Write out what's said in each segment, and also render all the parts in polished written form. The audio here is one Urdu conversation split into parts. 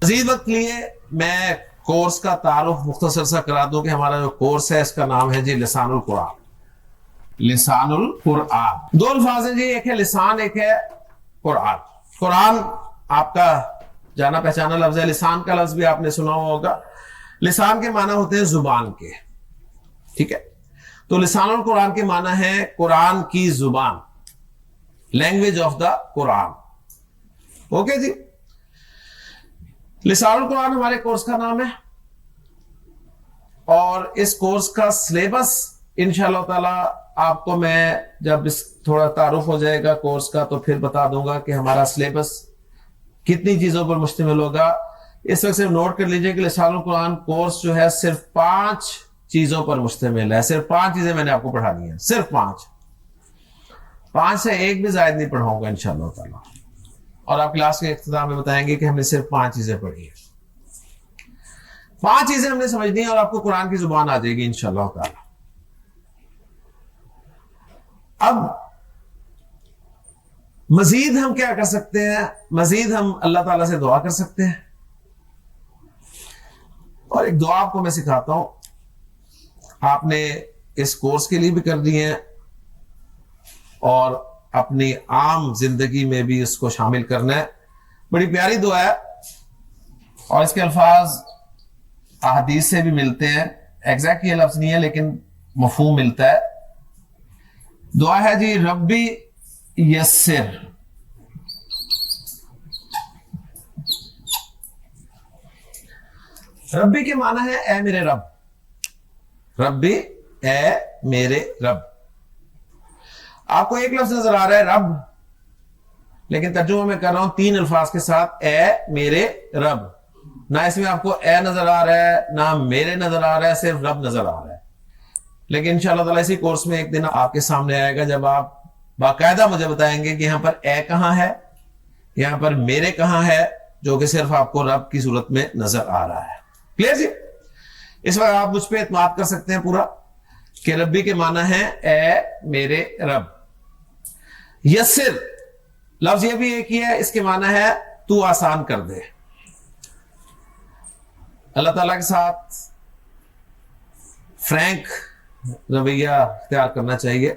مزید وقت لیے میں کورس کا تعارف مختصر سا کرا دوں کہ ہمارا جو کورس ہے اس کا نام ہے جی لسان القرآن. لسان القرآن دو الفاظ ہیں جی، ایک ہے لسان، ایک ہے قرآن. قرآن آپ کا جانا پہچانا لفظ ہے، لسان کا لفظ بھی آپ نے سنا ہوگا. لسان کے معنی ہوتے ہیں زبان کے، ٹھیک ہے. تو لسان القرآن کے معنی ہے قرآن کی زبان، language of the Quran. Okay جی. لسان القرآن ہمارے کورس کا نام ہے، اور اس کورس کا سلیبس انشاءاللہ تعالی آپ کو میں جب اس تھوڑا تعارف ہو جائے گا کورس کا تو پھر بتا دوں گا کہ ہمارا سلیبس کتنی چیزوں پر مشتمل ہوگا. اس وقت صرف نوٹ کر لیجئے کہ لسان القرآن کورس جو ہے صرف 5 چیزوں پر مشتمل ہے. صرف 5 چیزیں میں نے آپ کو پڑھانی ہیں، صرف 5 سے ایک بھی زائد نہیں پڑھاؤں گا انشاءاللہ تعالی. اور آپ کلاس کے اختتام میں بتائیں گے کہ ہم نے صرف 5 چیزیں پڑھی ہیں. 5 چیزیں ہم نے سمجھنی ہیں اور آپ کو قرآن کی زبان آ جائے گی انشاءاللہ تعالی. اب مزید ہم کیا کر سکتے ہیں؟ مزید ہم اللہ تعالیٰ سے دعا کر سکتے ہیں. اور ایک دعا آپ کو میں سکھاتا ہوں، آپ نے اس کورس کے لیے بھی کر دی ہیں اور اپنی عام زندگی میں بھی اس کو شامل کرنا ہے. بڑی پیاری دعا ہے اور اس کے الفاظ احادیث سے بھی ملتے ہیں. ایگزیکٹ یہ لفظ نہیں ہے لیکن مفہوم ملتا ہے. دعا ہے جی ربی یسر. ربی کے معنی ہے اے میرے رب. ربی اے میرے رب. آپ کو ایک لفظ نظر آ رہا ہے رب، لیکن ترجمہ میں کر رہا ہوں 3 الفاظ کے ساتھ، اے میرے رب. نہ اس میں آپ کو اے نظر آ رہا ہے نہ میرے نظر آ رہا ہے، صرف رب نظر آ رہا ہے. لیکن انشاءاللہ تعالی اسی کورس میں ایک دن آپ کے سامنے آئے گا جب آپ باقاعدہ مجھے بتائیں گے کہ یہاں پر اے کہاں ہے، یہاں پر میرے کہاں ہے، جو کہ صرف آپ کو رب کی صورت میں نظر آ رہا ہے. کلیئر جی؟ اس وقت آپ مجھ پہ اعتماد کر سکتے ہیں پورا کہ ربی کے معنی ہے اے میرے رب. یسر لفظ یہ بھی ایک ہی ہے، اس کے معنی ہے تو آسان کر دے. اللہ تعالیٰ کے ساتھ فرینک رویہ اختیار کرنا چاہیے.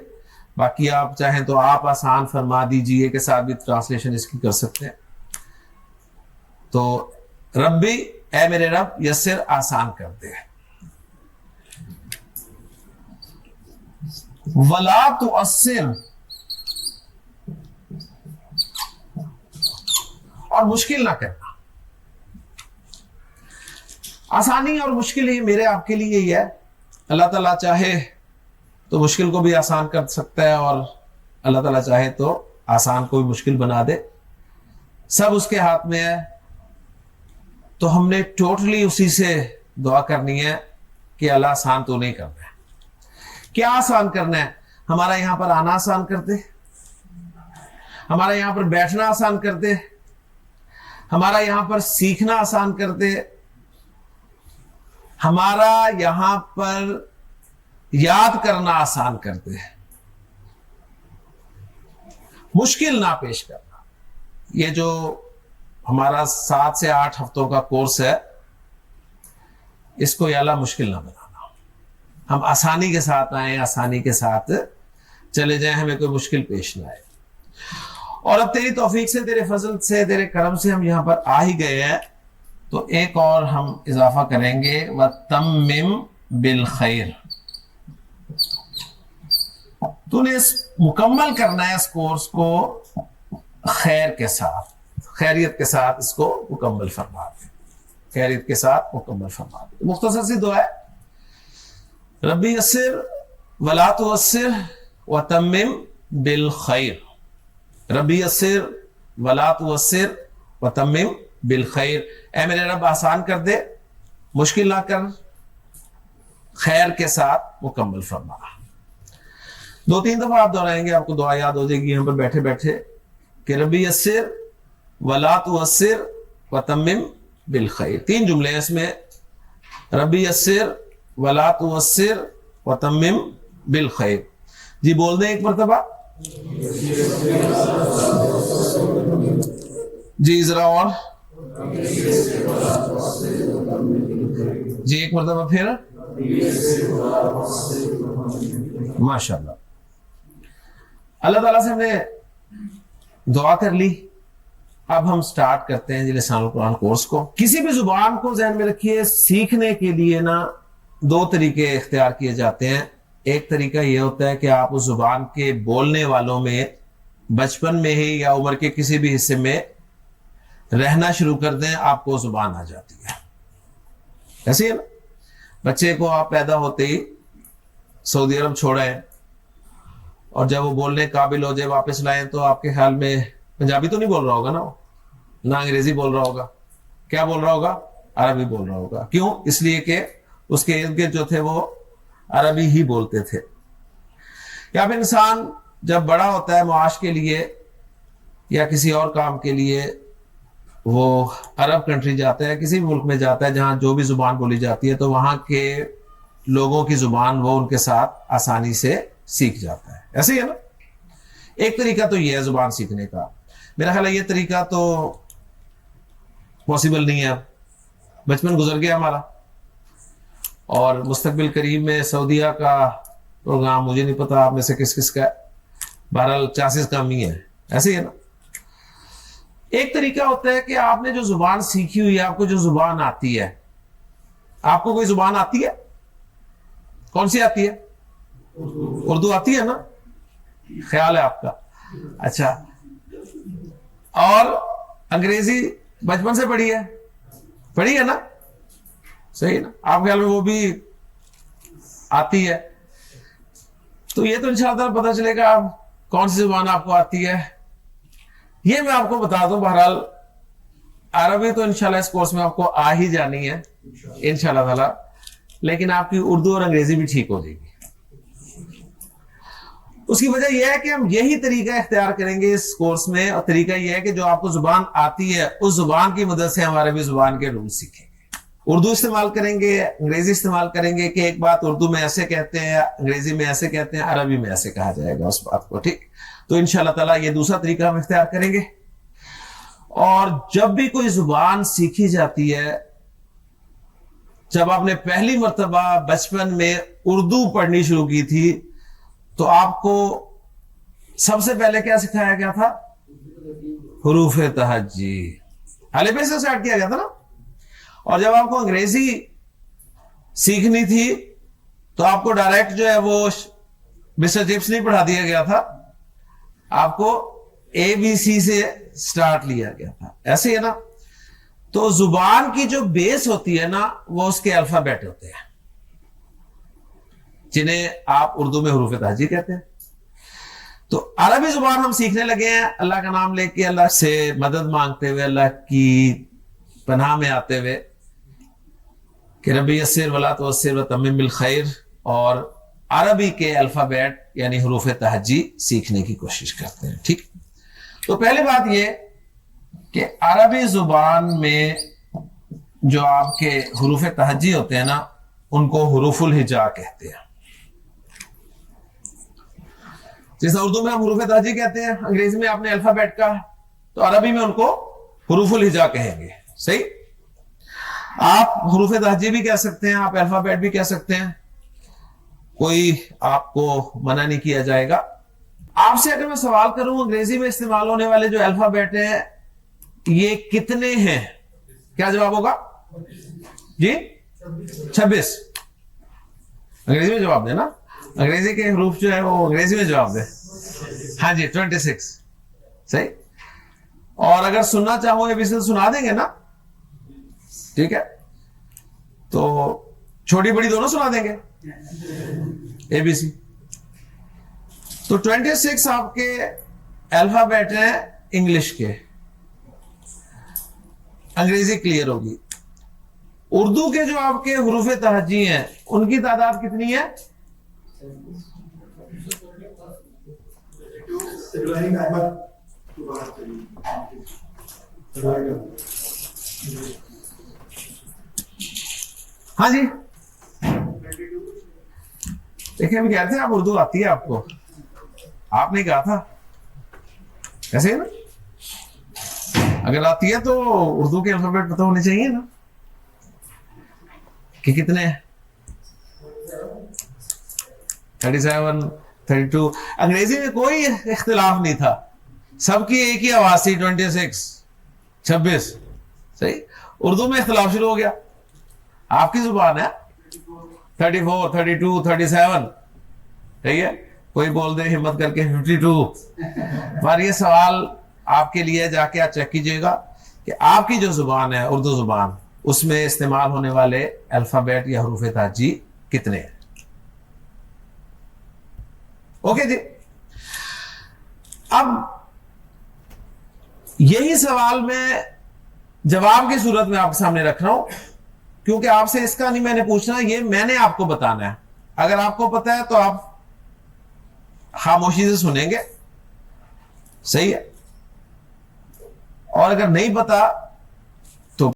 باقی آپ چاہیں تو آپ آسان فرما دیجئے کے ساتھ بھی ٹرانسلیشن اس کی کر سکتے ہیں. تو ربی اے میرے رب یسر آسان کر دے. ولا تؤثر اور مشکل نہ کرنا. آسانی اور مشکل ہی میرے آپ کے لیے ہی ہے. اللہ تعالیٰ چاہے تو مشکل کو بھی آسان کر سکتا ہے اور اللہ تعالیٰ چاہے تو آسان کو بھی مشکل بنا دے. سب اس کے ہاتھ میں ہے. تو ہم نے ٹوٹلی اسی سے دعا کرنی ہے کہ اللہ آسان تو نہیں کرنا ہے. کیا آسان کرنا ہے؟ ہمارا یہاں پر آنا آسان کر دے، ہمارا یہاں پر بیٹھنا آسان کر دے، ہمارا یہاں پر سیکھنا آسان کر دے، ہمارا یہاں پر یاد کرنا آسان کر دے، مشکل نہ پیش کرنا. یہ جو ہمارا 7 سے 8 ہفتوں کا کورس ہے، اس کو یا اللہ مشکل نہ بنانا. ہم آسانی کے ساتھ آئیں، آسانی کے ساتھ چلے جائیں، ہمیں کوئی مشکل پیش نہ آئے. اور اب تیری توفیق سے، تیرے فضل سے، تیرے کرم سے ہم یہاں پر آ ہی گئے ہیں، تو ایک اور ہم اضافہ کریں گے وَتَمِّمْ بِالْخَيْرِ. تو نے مکمل کرنا ہے اس کورس کو خیر کے ساتھ، خیریت کے ساتھ اس کو مکمل فرما دے. خیریت کے ساتھ مکمل فرما دے. مختصر سی دعا ہے، ربی یسر ولا تعسر وتمم بالخیر. ربی یسر ولا تعسر وتمم بالخیر. اے میرے رب آسان کر دے، مشکل نہ کر، خیر کے ساتھ مکمل فرما. 2-3 دفعہ آپ دہرائیں گے، آپ کو دعا یاد ہو جائے گی یہاں پر بیٹھے بیٹھے کہ ربی یسر ولا تعسر وتمم بالخیر. 3 جملے ہیں اس میں، ربی یسر ولا تعسر وتمم بالخیر. جی بول دیں ایک مرتبہ. جی ذرا اور جی ایک مرتبہ پھر ماشاء اللہ. اللہ تعالیٰ سے ہم نے دعا کر لی. اب ہم سٹارٹ کرتے ہیں جی لسان القرآن کورس کو. کسی بھی زبان کو ذہن میں رکھیے, سیکھنے کے لیے نا دو طریقے اختیار کیے جاتے ہیں. ایک طریقہ یہ ہوتا ہے کہ آپ اس زبان کے بولنے والوں میں بچپن میں ہی یا عمر کے کسی بھی حصے میں رہنا شروع کر دیں, آپ کو زبان آ جاتی ہے. ایسے ہے نا, بچے کو آپ پیدا ہوتے ہی سعودی عرب چھوڑیں اور جب وہ بولنے قابل ہو جائے واپس لائیں تو آپ کے خیال میں پنجابی تو نہیں بول رہا ہوگا نا, وہ نہ انگریزی بول رہا ہوگا, کیا بول رہا ہوگا؟ عربی بول رہا ہوگا. کیوں؟ اس لیے کہ اس کے ارد گرد جو تھے وہ عربی ہی بولتے تھے. یا پھر انسان جب بڑا ہوتا ہے معاش کے لیے یا کسی اور کام کے لیے وہ عرب کنٹری جاتا ہے, کسی بھی ملک میں جاتا ہے جہاں جو بھی زبان بولی جاتی ہے تو وہاں کے لوگوں کی زبان وہ ان کے ساتھ آسانی سے سیکھ جاتا ہے. ایسے ہی ہے نا. ایک طریقہ تو یہ ہے زبان سیکھنے کا. میرا خیال ہے یہ طریقہ تو پاسبل نہیں ہے, بچپن گزر گیا ہمارا, اور مستقبل قریب میں سعودیہ کا پروگرام مجھے نہیں پتا آپ میں سے کس کس کا ہے, بہرحال چانسز کم ہی ہے. ایسے ہی ہے نا. ایک طریقہ ہوتا ہے کہ آپ نے جو زبان سیکھی ہوئی ہے, آپ کو جو زبان آتی ہے, آپ کو کوئی زبان آتی ہے, کون سی آتی ہے؟ اردو آتی ہے نا, خیال ہے آپ کا. اچھا, اور انگریزی بچپن سے پڑھی ہے نا, صحیح نا, آپ خیال میں وہ بھی آتی ہے. تو یہ تو انشاءاللہ پتہ چلے گا کون سی زبان آپ کو آتی ہے. یہ میں آپ کو بتا دوں, بہرحال عربی تو انشاءاللہ اس کورس میں آپ کو آ ہی جانی ہے انشاءاللہ تعالی, لیکن آپ کی اردو اور انگریزی بھی ٹھیک ہو جائے گی. اس کی وجہ یہ ہے کہ ہم یہی طریقہ اختیار کریں گے اس کورس میں, اور طریقہ یہ ہے کہ جو آپ کو زبان آتی ہے اس زبان کی مدد سے ہم عربی زبان کے رول سیکھیں گے. اردو استعمال کریں گے, انگریزی استعمال کریں گے کہ ایک بات اردو میں ایسے کہتے ہیں, انگریزی میں ایسے کہتے ہیں, عربی میں ایسے کہا جائے گا اس بات کو. ٹھیک, تو انشاءاللہ تعالیٰ یہ دوسرا طریقہ ہم اختیار کریں گے. اور جب بھی کوئی زبان سیکھی جاتی ہے, جب آپ نے پہلی مرتبہ بچپن میں اردو پڑھنی شروع کی تھی تو آپ کو سب سے پہلے کیا سکھایا گیا تھا؟ حروف تہجی, الف سے سٹارٹ کیا گیا تھا نا. اور جب آپ کو انگریزی سیکھنی تھی تو آپ کو ڈائریکٹ جو ہے وہ مسٹر چپس نہیں پڑھا دیا گیا تھا, آپ کو اے بی سی سے سٹارٹ لیا گیا تھا. ایسے ہے نا. تو زبان کی جو بیس ہوتی ہے نا وہ اس کے الفابیٹ ہوتے ہیں جنہیں آپ اردو میں حروف تہجی کہتے ہیں. تو عربی زبان ہم سیکھنے لگے ہیں اللہ کا نام لے کے, اللہ سے مدد مانگتے ہوئے, اللہ کی پناہ میں آتے ہوئے کہ ربی یسر ولا تعسر وتمم بالخیر, اور عربی کے الفابیٹ یعنی حروف تہجی سیکھنے کی کوشش کرتے ہیں. ٹھیک, تو پہلی بات یہ کہ عربی زبان میں جو آپ کے حروف تہجی ہوتے ہیں نا ان کو حروف الہجا کہتے ہیں. جیسا اردو میں ہم حروف تہجی کہتے ہیں, انگریزی میں آپ نے الفابیٹ کہا, تو عربی میں ان کو حروف الہجا کہیں گے. صحیح, آپ حروف تہجی بھی کہہ سکتے ہیں, آپ الفابیٹ بھی کہہ سکتے ہیں, کوئی آپ کو منع نہیں کیا جائے گا. آپ سے اگر میں سوال کروں انگریزی میں استعمال ہونے والے جو الفابیٹ ہیں یہ کتنے ہیں, کیا جواب ہوگا؟ جی 26. انگریزی میں جواب دیں نا, انگریزی کے حروف جو ہے وہ انگریزی میں جواب دیں. ہاں جی 26. صحیح. اور اگر سننا چاہو یہ بھی سنا دیں گے نا, ٹھیک ہے, تو چھوٹی بڑی دونوں سنا دیں گے اے بی سی. تو 26 آپ کے الفابیٹ ہیں انگلش کے. انگریزی کلیئر ہوگی. اردو کے جو آپ کے حروف تہجی ہیں ان کی تعداد کتنی ہے؟ ہاں جی دیکھیں ہم کہتے ہیں آپ اردو آتی ہے آپ کو, آپ نے کہا تھا ایسے ہی نا. اگر آتی ہے تو اردو کے الفابیٹ پتہ ہونے چاہیے نا کہ کتنے ہیں. 37 32. انگریزی میں کوئی اختلاف نہیں تھا, سب کی ایک ہی آواز تھی 26 26. صحیح. اردو میں اختلاف شروع ہو گیا. آپ کی زبان ہے 34 32 37. صحیح ہے. کوئی بول دے ہمت کر کے 52. پر یہ سوال آپ کے لیے جا کے آپ چیک کیجئے گا کہ آپ کی جو زبان ہے اردو زبان, اس میں استعمال ہونے والے الفابیٹ یا حروف تہجی کتنے ہیں. اوکے جی. اب یہی سوال میں جواب کی صورت میں آپ کے سامنے رکھ رہا ہوں, کیونکہ آپ سے اس کا نہیں میں نے پوچھنا, یہ میں نے آپ کو بتانا ہے. اگر آپ کو پتا ہے تو آپ خاموشی سے سنیں گے, صحیح ہے, اور اگر نہیں پتا